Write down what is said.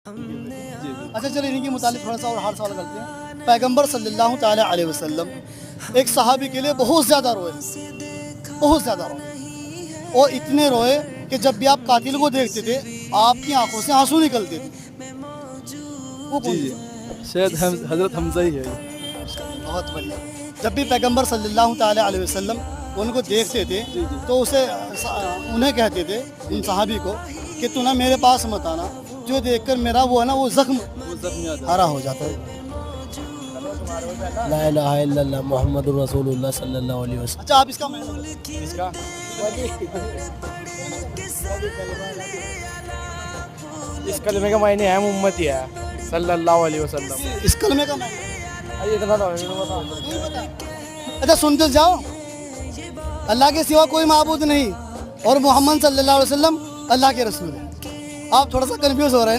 अच्छा चलो इन्हीं के मुतालिक थोड़ा सा और हार सवाल करते हैं। पैगंबर सल्लल्लाहु ताला अलैहि वसल्लम एक सहाबी के लिए बहुत ज़्यादा रोए, बहुत ज़्यादा रोए, और इतने रोए कि जब भी आप कातिल को देखते थे आपकी आंखों से आंसू निकलते थे। वो कौन थे? शायद हजरत हमजा ही है। बहुत बढ़िया। जब भी पैगंबर सल्लल्लाहु ताला अलैहि वसल्लम उनको देखते थे तो उन्हें कहते थे, उन सहाबी को, कि तू ना मेरे पास मत आना, जो देखकर मेरा वो है ना वो जख्म हरा हो जाता है। ला इलाहा इल्लल्लाह मुहम्मदुर रसूलुल्लाह सल्लल्लाहु अलैहि वसल्लम। अच्छा आप इसका इसका इस कलमे का मायने है उम्मती है सल्लल्लाहु अलैहि वसल्लम। इस कलमे का ये इतना तो नहीं पता। अच्छा सुनते जाओ, अल्लाह के सिवा कोई माबूद नहीं और मोहम्मद सल्लल्लाहु अलैहि वसल्लम अल्लाह के रसूल है। आप थोड़ा सा कंफ्यूज हो रहे हैं ना।